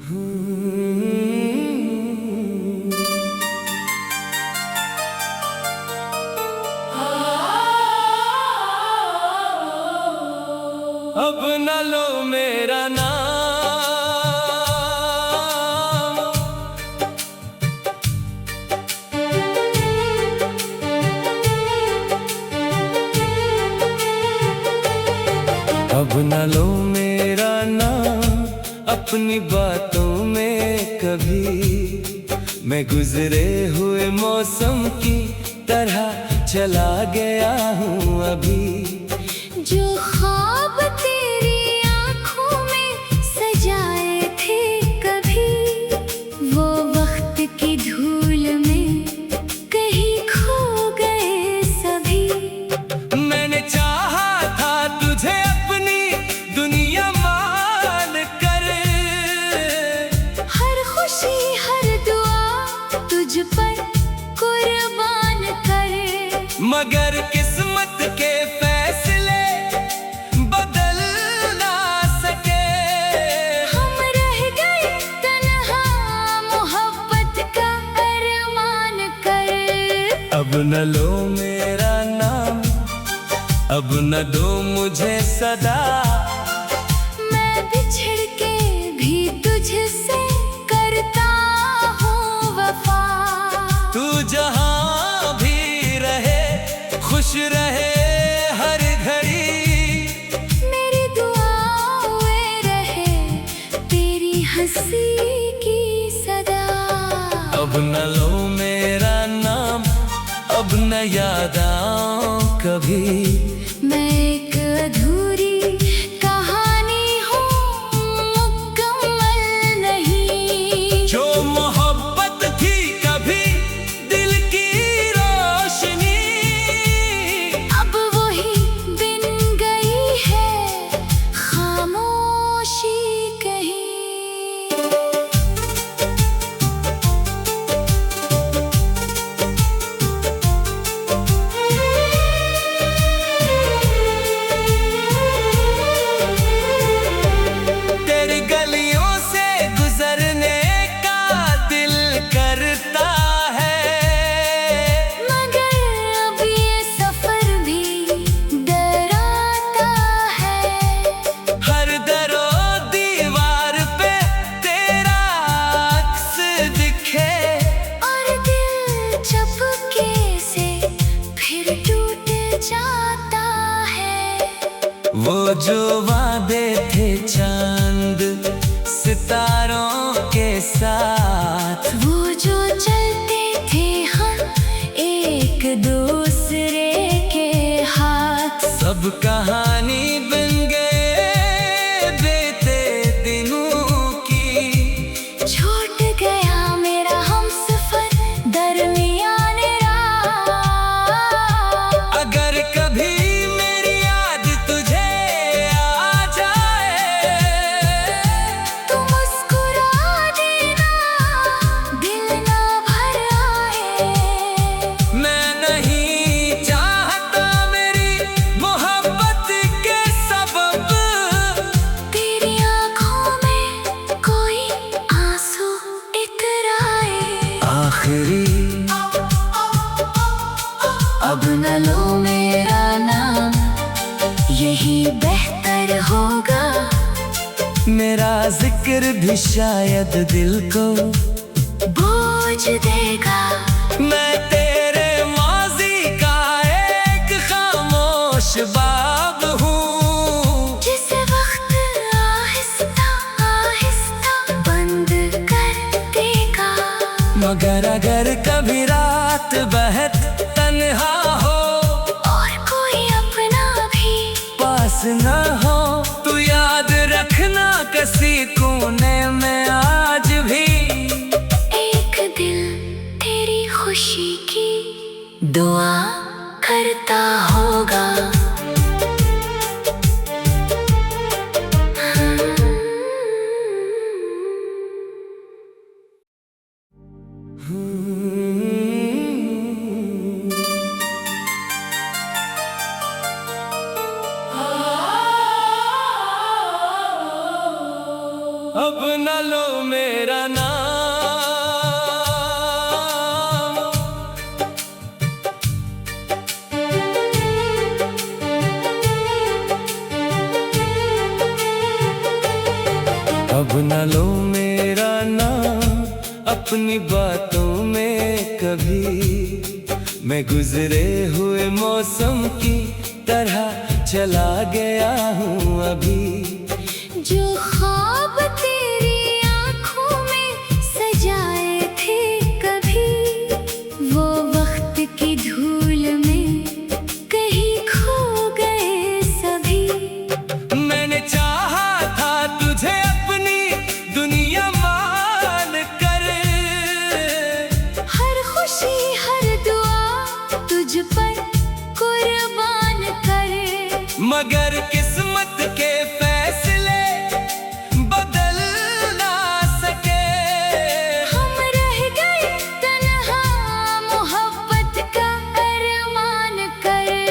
अब न लो मेरा नाम, अब न लो मेरा नाम अपनी बातों में कभी। मैं गुजरे हुए मौसम की तरह चला गया हूँ अभी। जो ख्वाब तेरी आँखों में सजाए थे कभी, वो वक्त की धूल में कहीं खो गए सभी। मैंने चाहा था तुझे अपनी दुनिया मान कर, हर खुशी हर दुआ तुझ पर कुर्बान कर। मगर किस्मत के फैसले बदल ना सके। हम रह गए तन्हा मोहब्बत का अरमान कर। अब न लो मेरा नाम, अब न दो मुझे सदा। मैं बिछड़ के भी तुझसे करता हूँ वफा। तू जहाँ भी रहे खुश रहे हर घड़ी। मेरी दुआओं में रहे तेरी हंसी की सदा। अब न लो मेरा नाम, अब न याद आऊं कभी। मैं एक अधूरी कहानी हूँ, मुकम्मल नहीं। जो मोहब्बत थी कभी दिल की रोशनी, अब वही बिन गई है खामोशी कहीं। तेरी गलियों से गुजरने का दिल करता है। मगर अब ये सफर भी डराता है। हर दरो दीवार पे तेरा अक्स दिखे। और दिल चुपके से फिर टूट जाता है। वो जो वादे थे चांद सितारों के साथ, वो जो चलते थे हम एक दूसरे के हाथ। सब कहानी बन गए बीते दिनों की। छूट गया मेरा हमसफर दरमियाने राह। अगर कभी मेरी याद तुझे आ जाए, तू मुस्कुरा देना, दिल ना भर आए। मैं नहीं चाहता मेरी मोहब्बत के सबब तेरी आँखों में कोई आंसू इतराए। आखिरी। अब न लो मेरा नाम, यही बेहतर होगा। मेरा जिक्र भी शायद दिल को बोझ देगा। मैं तेरे माजी का एक खामोश बाब हूँ। जिस वक्त आहिस्ता आहिस्ता बंद कर देगा। मगर अगर कभी रात बहत तन्हा हो और कोई अपना भी पास न हो, तू याद रखना किसी कोने में आज भी एक दिल तेरी खुशी की दुआ करता होगा। अब न लो मेरा नाम। अब न लो मेरा नाम अपनी बातों में कभी। मैं गुजरे हुए मौसम की तरह चला गया हूँ अभी। जो ख्वाब तेरी आँखों में सजाए थे कभी, वो वक्त की धूल में कहीं खो गए सभी। मैंने चाहा था तुझे अपनी दुनिया मान कर, हर खुशी हर दुआ तुझ पर कुर्बान करे। मगर किस्मत के फैसले बदल ना सके। हम रह गए तन्हा मोहब्बत का अरमान करे।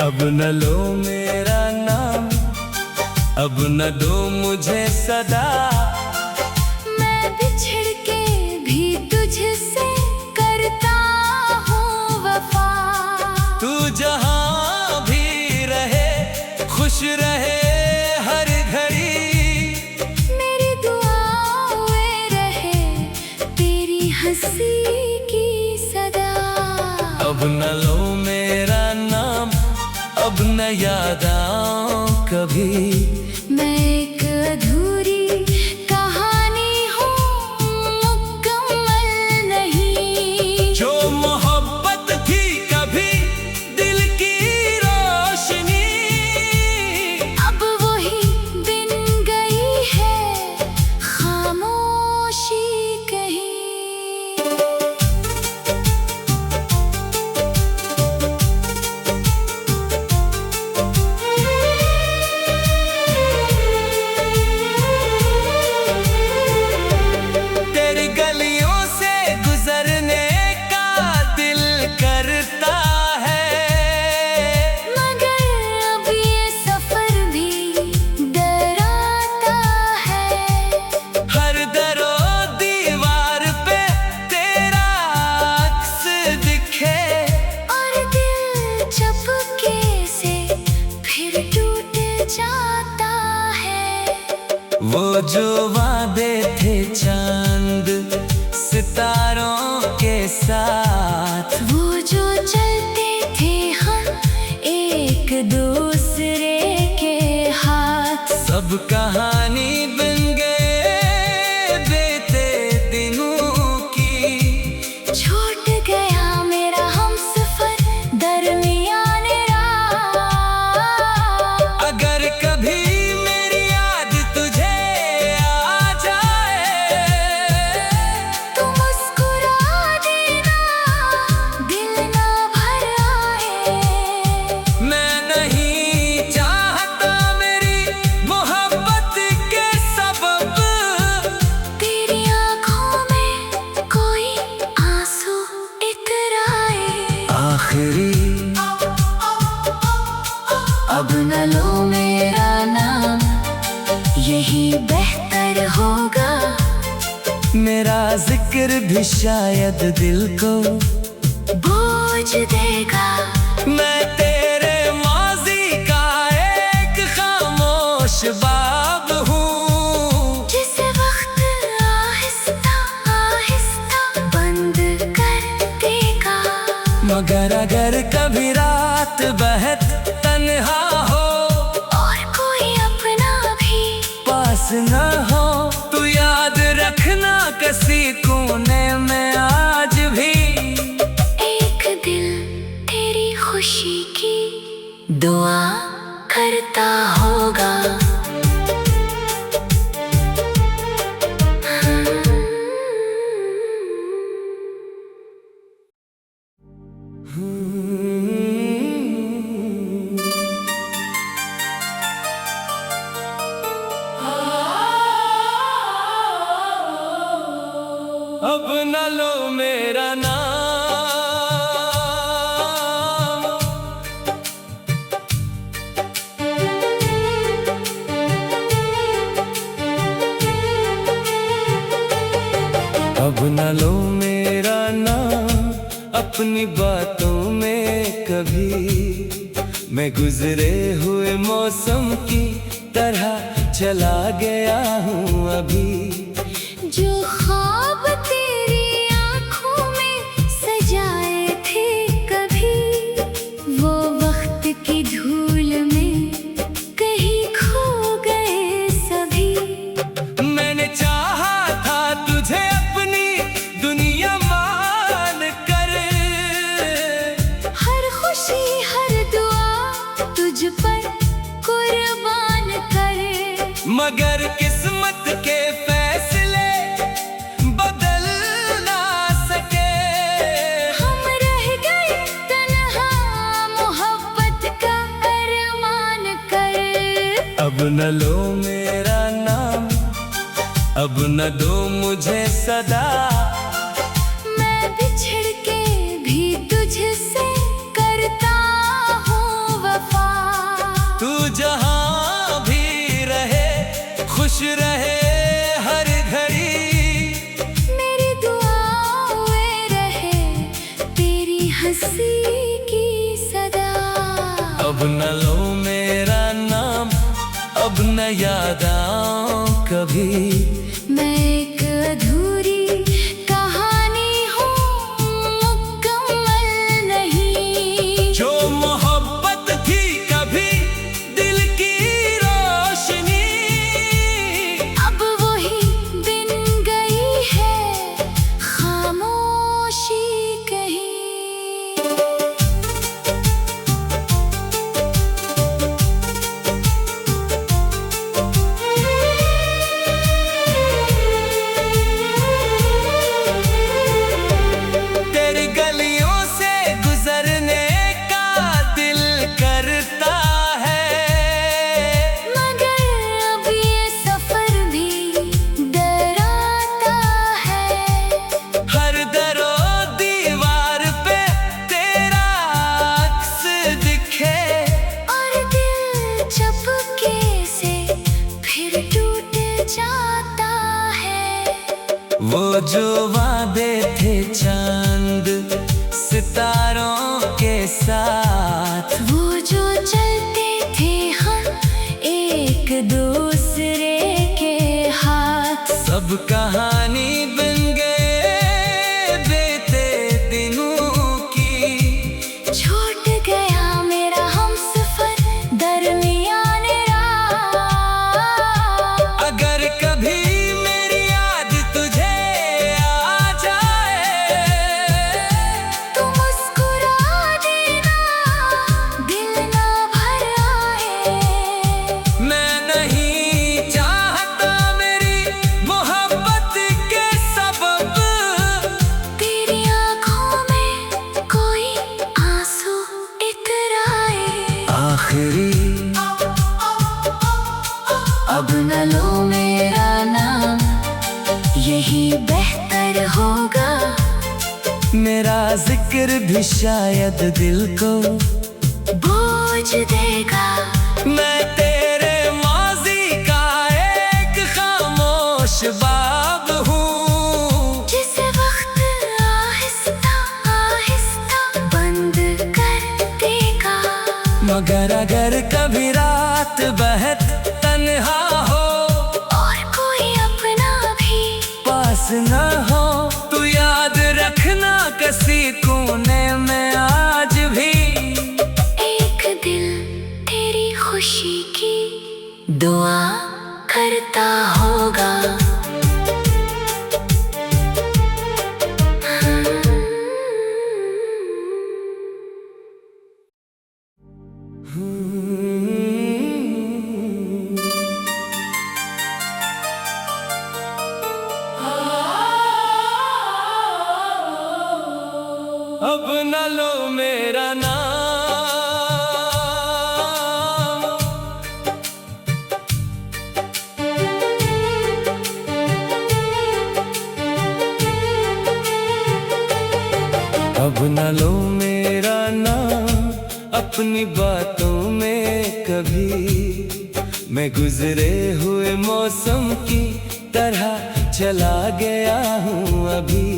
अब न लो मेरा नाम, अब न दो मुझे सदा। मैं बिछड़ के भी तुझसे करता हूँ वफा। तू जहाँ भी रहे खुश रहे हर घड़ी। मेरी दुआओं में रहे तेरी हंसी की सदा। अब न लो मेरा नाम, अब न याद आऊं कभी। मैं एक अधूरी कहानी हूँ, मुकम्मल नहीं। जो मोहब्बत थी कभी दिल की रोशनी, अब वही बिन गई है खामोशी कहीं। तेरी गलियों से गुजरने का दिल करता है। मगर अब ये सफर भी डराता है। हर दरो दीवार पे तेरा अक्स दिखे। और दिल चपके से फिर टूट जाता है। वो जो वादे थे चांद सितारों के साथ, वो जो चलते थे हम एक दूसरे के हाथ। सब कहानी बन गए बीते दिनों की। छूट गया मेरा हमसफर दरमियाने राह। अगर कभी मेरी याद तुझे आ जाए, तू मुस्कुरा देना, दिल ना भर आए। मैं नहीं चाहता मेरी मोहब्बत के सबब तेरी आँखों में कोई आंसू इतराए। आखिरी। अब न लो मेरा नाम, यही बेहतर होगा। मेरा जिक्र भी शायद दिल को बोझ देगा। मैं तेरे माजी का एक खामोश बाब हूँ। जिस वक्त आहिस्ता आहिस्ता बंद कर देगा। मगर अगर कभी रात बहत तन्हा हो और कोई अपना भी पास न हो, तू याद रखना किसी कोने में आज भी एक दिल तेरी खुशी की दुआ करता होगा। अब न लो मेरा नाम। अब न लो मेरा नाम अपनी बातों में कभी, मैं गुजरे हुए मौसम की तरह चला गया हूँ अभी। जो ख्वाब तेरी आँखों में सजाए थे कभी, वो वक्त की धूल में कहीं खो गए सभी। मैंने चाहा था तुझे अपनी दुनिया मान कर, हर खुशी हर दुआ तुझ पर कुर्बान करे, मगर किस्मत के फैसले बदल ना सके। हम रह गए तन्हा मोहब्बत का अरमान कर। अब न लो मेरा नाम, अब न दो मुझे सदा, मैं बिछड़ के भी तुझसे करता हूँ वफा। तू जहाँ भी रहे खुश रहे हर घड़ी, मेरी दुआओं में रहे तेरी हंसी की सदा। अब न लो मेरा नाम, अब न याद आऊं कभी, मैं एक अधूरी कहानी हूँ मुकम्मल नहीं। जो मोहब्बत थी कभी दिल की रोशनी, अब वही दिन गई है खामोशी कहीं। तेरी गलियों से गुजरने का दिल करता है, मगर अब ये सफर भी डराता है। हर दरो दीवार पे तेरा अक्स दिखे, और दिल चपके से फिर टूट जाता है। वो जो वादे थे चांद सितारों के साथ, वो जो चलते थे हम एक दूसरे के हाथ, सब कहानी बन गए बीते दिनों की। छूट गया मेरा हमसफर दरमियाने राह। अगर कभी मेरी याद तुझे आ जाए, तू मुस्कुरा देना दिल ना भर आए। मैं नहीं चाहता मेरी मोहब्बत के सबब तेरी आँखों में कोई आंसू इतराए। आखिरी अब न लो मेरा नाम, यही बेहतर होगा। मेरा जिक्र भी शायद दिल को बोझ देगा। मैं तेरे माजी का एक खामोश बाब हूँ, जिस वक्त आहिस्ता आहिस्ता बंद कर देगा। मगर अगर कभी रात बहत तन्हा हो और कोई अपना भी पास न हो, तू याद रखना किसी कोने में आज भी एक दिल तेरी खुशी की दुआ करता होगा। अब न लो मेरा नाम, अब न लो मेरा नाम अपनी बातों में कभी, मैं गुजरे हुए मौसम की तरह चला गया हूँ अभी।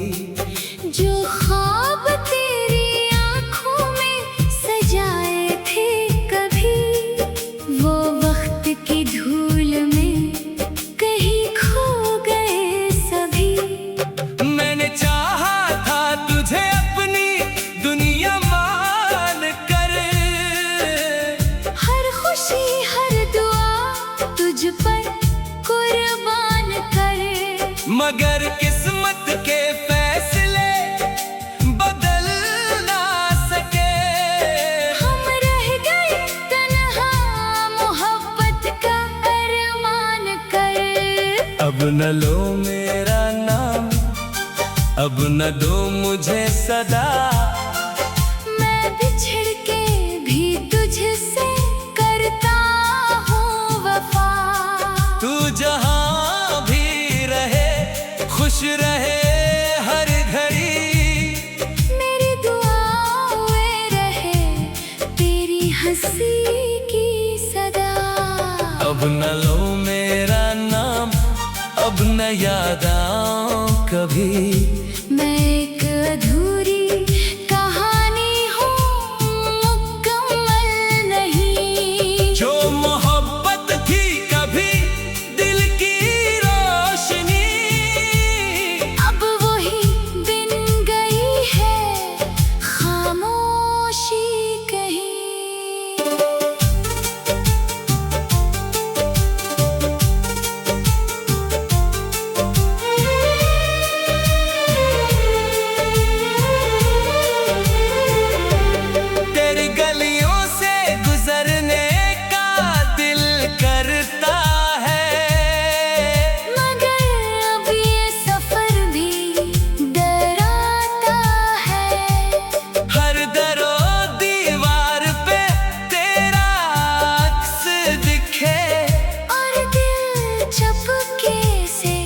जो ख्वाब तेरी आँखों में सजाए थे कभी, वो वक्त की धूल में कहीं खो गए सभी। मैंने चाहा था तुझे अपनी दुनिया मान कर, हर खुशी हर दुआ तुझ पर कुर्बान करे। मगर किस्मत के फैसले बदल ना सके। हम रह गए तन्हा मोहब्बत का अरमान कर। अब न लो मेरा नाम, अब न दो मुझे सदा। मैं बिछड़ के भी तुझसे करता हूँ वफा। तू जहाँ भी रहे खुश रहे हर घड़ी। मेरी दुआएं रहे तेरी हंसी की सदा। अब न लो मेरा नाम, अब न याद आऊं कभी। मैं एक अधूरी कहानी हूँ, मुकम्मल नहीं। जो मोहब्बत थी कभी दिल की रोशनी, अब वही बिन गई है खामोशी कहीं। तेरी गलियों से गुजरने का दिल करता है, मगर अब ये सफर भी डराता है। हर दरो दीवार पे तेरा अक्स दिखे। और दिल चपके से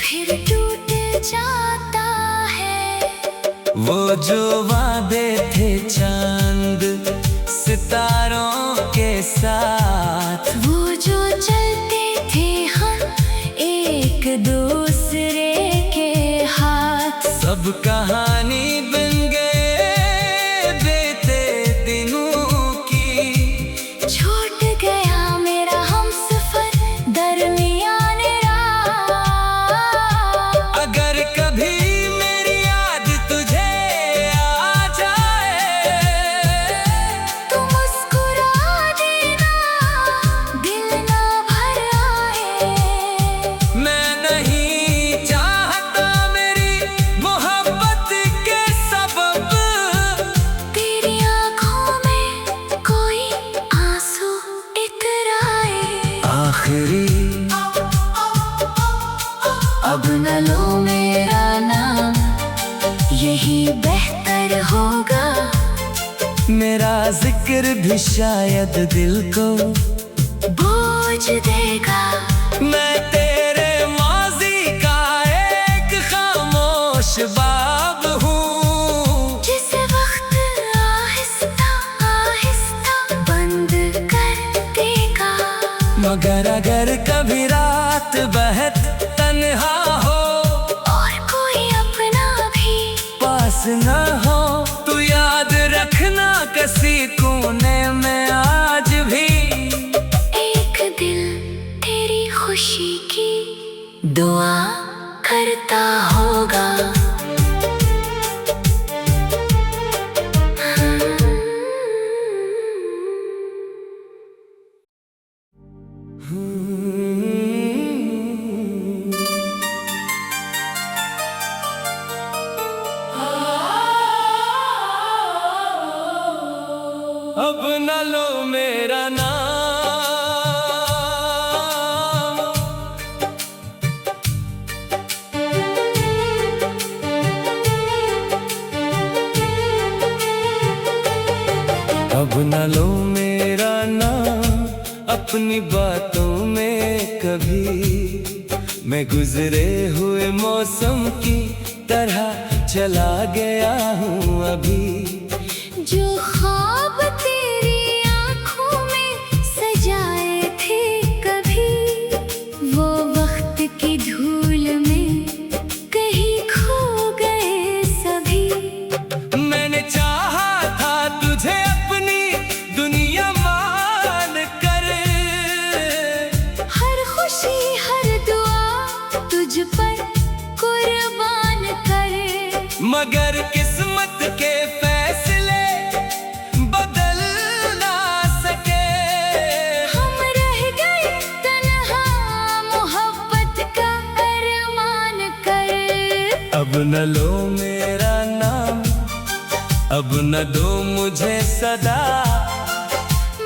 फिर टूट जाता है। वो जो वादे थे चांद सितारों के साथ, वो जो चलते थे हम एक दूसरे के हाथ, सब कहानी बन गए बीते दिनों की। छूट गया मेरा हमसफर दरमियाने राह। अगर कभी मेरी याद तुझे आ जाए, तो मुस्कुरा देना, दिल ना भर आए। मैं नहीं चाहता मेरी मोहब्बत के सबब तेरी आँखों में कोई आंसू इतराए। आखिरी अब न लो मेरा नाम, यही बेहतर होगा। मेरा जिक्र भी शायद दिल को बोझ देगा। मैं तेरे माजी का एक खामोश बाब हूँ, जिस वक्त आहिस्ता आहिस्ता बंद कर देगा। मगर अगर कभी रात बहत तन्हा हो, और कोई अपना भी पास न हो, तू याद रखना किसी कोने में आज भी एक दिल तेरी खुशी की दुआ करता होगा। अब न लो मेरा नाम, अब न लो मेरा नाम अपनी बातों में कभी। मैं गुजरे हुए मौसम की तरह चला गया हूँ अभी। जो ख्वाब तेरी आँखों में सजाए थे कभी, वो वक्त की धूल में मगर किस्मत के फैसले बदल ना सके। हम रह गए तन्हा मोहब्बत का अरमान कर। अब न लो मेरा नाम, अब न दो मुझे सदा।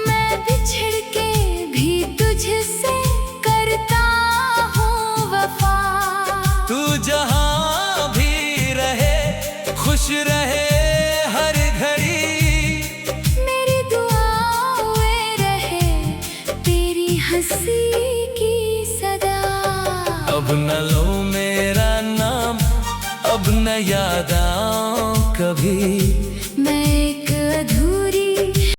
मैं बिछड़ के भी तुझसे करता हूँ वफा। तू जहाँ भी रहे खुश रहे हर घड़ी। मेरी दुआएं रहे तेरी हंसी की सदा। अब न लो मेरा नाम, अब न याद आऊं कभी।